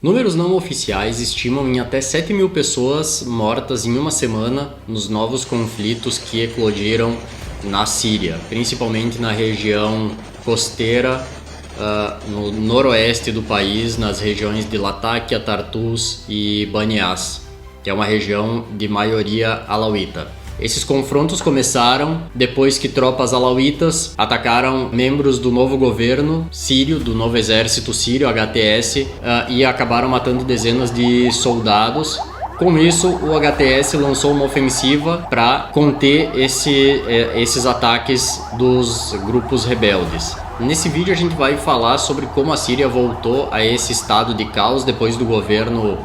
Números não oficiais estimam em até 7.000 pessoas mortas em uma semana nos novos conflitos que eclodiram na Síria, principalmente na região costeira, no noroeste do país, nas regiões de Latakia, Tartus e Banias, que é uma região de maioria alauíta. Esses confrontos começaram depois que tropas alauítas atacaram membros do novo governo sírio, do novo exército sírio, HTS, e acabaram matando dezenas de soldados. Com isso, o HTS lançou uma ofensiva para conter esses ataques dos grupos rebeldes. Nesse vídeo a gente vai falar sobre como a Síria voltou a esse estado de caos depois do governo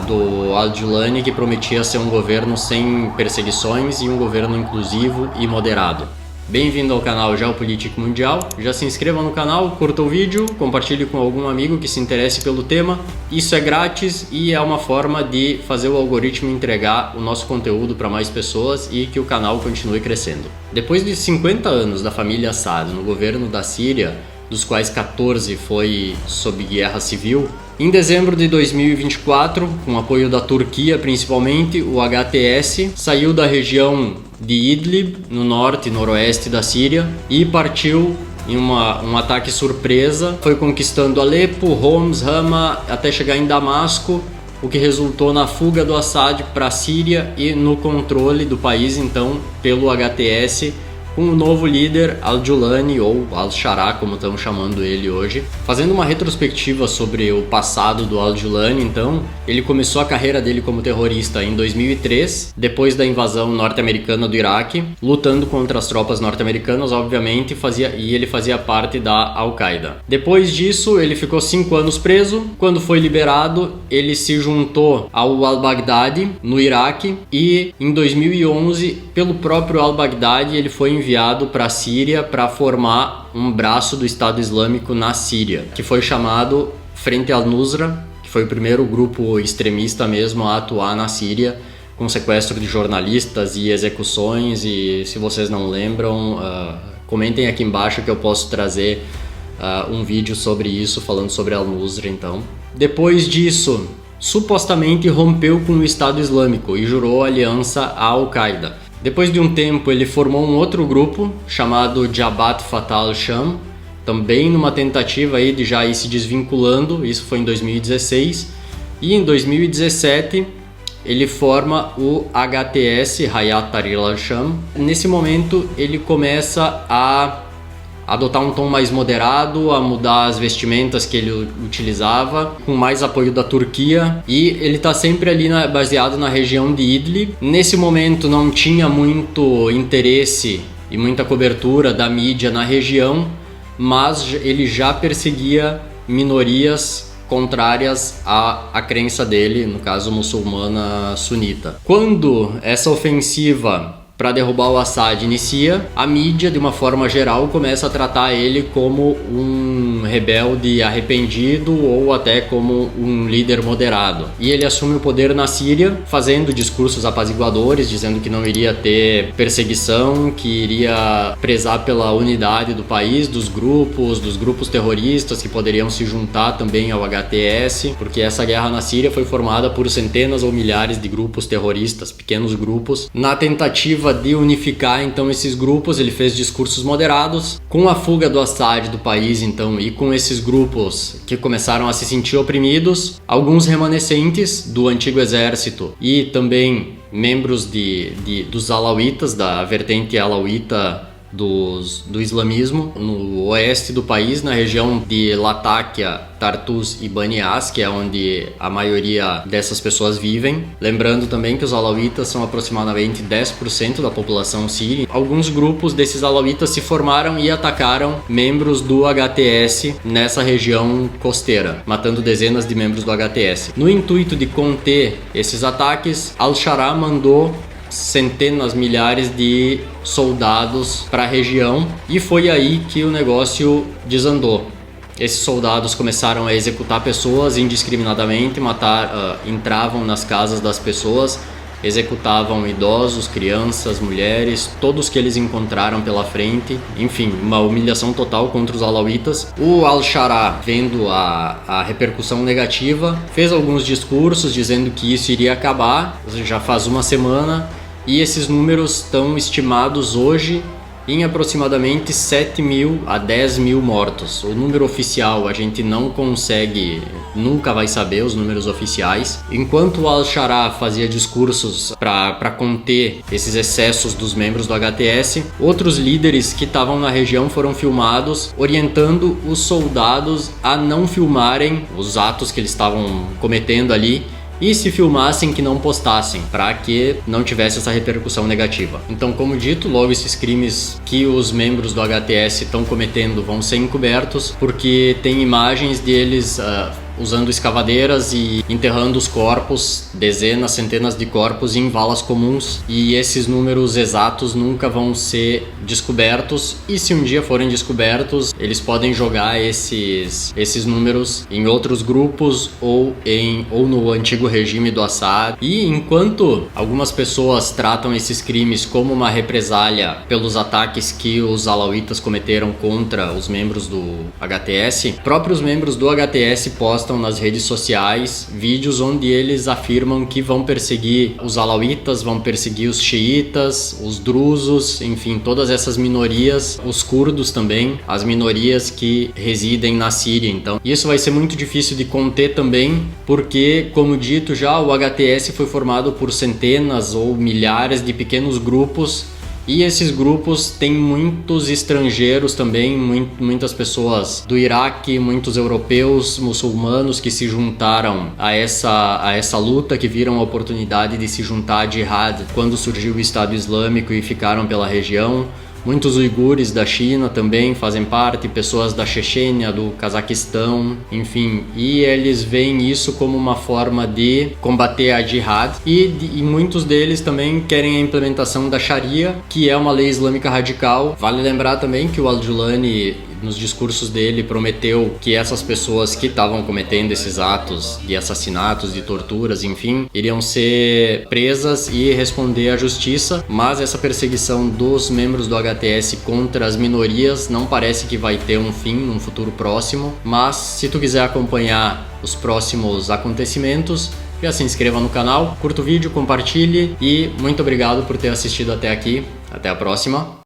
do Al-Julani, que prometia ser um governo sem perseguições e um governo inclusivo e moderado. Bem-vindo ao canal Geopolítica Mundial. Já se inscreva no canal, curta o vídeo, compartilhe com algum amigo que se interesse pelo tema. Isso é grátis e é uma forma de fazer o algoritmo entregar o nosso conteúdo para mais pessoas e que o canal continue crescendo. Depois de 50 anos da família Assad no governo da Síria, dos quais 14 foi sob guerra civil, em dezembro de 2024, com apoio da Turquia principalmente, o HTS saiu da região de Idlib, no norte e noroeste da Síria, e partiu em um ataque surpresa. Foi conquistando Alepo, Homs, Hama, até chegar em Damasco, o que resultou na fuga do Assad para a Síria e no controle do país então pelo HTS, com o novo líder Al-Julani, ou Al-Shara, como estamos chamando ele hoje. Fazendo uma retrospectiva sobre o passado do Al-Julani, então, ele começou a carreira dele como terrorista em 2003, depois da invasão norte-americana do Iraque, lutando contra as tropas norte-americanas, obviamente, e ele fazia parte da Al-Qaeda. Depois disso, ele ficou 5 anos preso. Quando foi liberado, ele se juntou ao al-Baghdadi, no Iraque, e em 2011, pelo próprio al-Baghdadi, ele foi enviado para a Síria para formar um braço do Estado Islâmico na Síria, que foi chamado Frente al-Nusra, que foi o primeiro grupo extremista mesmo a atuar na Síria, com sequestro de jornalistas e execuções. E se vocês não lembram, comentem aqui embaixo que eu posso trazer um vídeo sobre isso, falando sobre al-Nusra. Então, depois disso, supostamente rompeu com o Estado Islâmico e jurou aliança à Al-Qaeda. Depois de um tempo, ele formou um outro grupo chamado Jabhat Fatah al-Sham, também numa tentativa aí de já ir se desvinculando. Isso foi em 2016. E em 2017, ele forma o HTS, Hayat Tahrir al-Sham. Nesse momento, ele começa a adotar um tom mais moderado, a mudar as vestimentas que ele utilizava, com mais apoio da Turquia, e ele está sempre ali baseado na região de Idlib. Nesse momento não tinha muito interesse e muita cobertura da mídia na região, mas ele já perseguia minorias contrárias à crença dele, no caso muçulmana sunita. Quando essa ofensiva para derrubar o Assad inicia, a mídia, de uma forma geral, começa a tratar ele como um rebelde arrependido ou até como um líder moderado. E ele assume o poder na Síria, fazendo discursos apaziguadores, dizendo que não iria ter perseguição, que iria prezar pela unidade do país, dos grupos terroristas que poderiam se juntar também ao HTS, porque essa guerra na Síria foi formada por centenas ou milhares de grupos terroristas, pequenos grupos. Na tentativa de unificar então esses grupos, ele fez discursos moderados. Com a fuga do Assad do país então, e com esses grupos que começaram a se sentir oprimidos, alguns remanescentes do antigo exército e também membros dos alauítas, da vertente alauíta do islamismo, no oeste do país, na região de Latakia, Tartus e Banias, que é onde a maioria dessas pessoas vivem. Lembrando também que os alauítas são aproximadamente 10% da população síria. Alguns grupos desses alauítas se formaram e atacaram membros do HTS nessa região costeira, matando dezenas de membros do HTS. No intuito de conter esses ataques, Al-Shara mandou centenas, milhares de soldados para a região, e foi aí que o negócio desandou. Esses soldados começaram a executar pessoas indiscriminadamente, entravam nas casas das pessoas, executavam idosos, crianças, mulheres, todos que eles encontraram pela frente. Enfim, uma humilhação total contra os alauítas. O Al-Sharaa, vendo a repercussão negativa, fez alguns discursos dizendo que isso iria acabar, já faz uma semana, e esses números estão estimados hoje em aproximadamente 7 mil a 10 mil mortos. O número oficial a gente não consegue, nunca vai saber os números oficiais. Enquanto o Al-Sharaa fazia discursos para conter esses excessos dos membros do HTS, outros líderes que estavam na região foram filmados orientando os soldados a não filmarem os atos que eles estavam cometendo ali, e se filmassem que não postassem, para que não tivesse essa repercussão negativa. Então, como dito, logo esses crimes que os membros do HTS estão cometendo vão ser encobertos, porque tem imagens deles usando escavadeiras e enterrando os corpos, dezenas, centenas de corpos em valas comuns, e esses números exatos nunca vão ser descobertos, e se um dia forem descobertos, eles podem jogar esses números em outros grupos ou no antigo regime do Assad. E enquanto algumas pessoas tratam esses crimes como uma represália pelos ataques que os alauítas cometeram contra os membros do HTS, próprios membros do HTS postam nas redes sociais vídeos onde eles afirmam que vão perseguir os alauítas, vão perseguir os xiitas, os drusos, enfim, todas essas minorias, os curdos também, as minorias que residem na Síria. Então, isso vai ser muito difícil de conter também, porque, como dito já, o HTS foi formado por centenas ou milhares de pequenos grupos. E esses grupos têm muitos estrangeiros também, muitas pessoas do Iraque, muitos europeus, muçulmanos que se juntaram a essa luta, que viram a oportunidade de se juntar à Jihad quando surgiu o Estado Islâmico e ficaram pela região. Muitos uigures da China também fazem parte, pessoas da Chechênia, do Cazaquistão, enfim. E eles veem isso como uma forma de combater a Jihad. E muitos deles também querem a implementação da Sharia, que é uma lei islâmica radical. Vale lembrar também que o Al-Julani, nos discursos dele, prometeu que essas pessoas que estavam cometendo esses atos de assassinatos, de torturas, enfim, iriam ser presas e responder à justiça, mas essa perseguição dos membros do HTS contra as minorias não parece que vai ter um fim num futuro próximo. Mas se tu quiser acompanhar os próximos acontecimentos, já se inscreva no canal, curta o vídeo, compartilhe e muito obrigado por ter assistido até aqui. Até a próxima!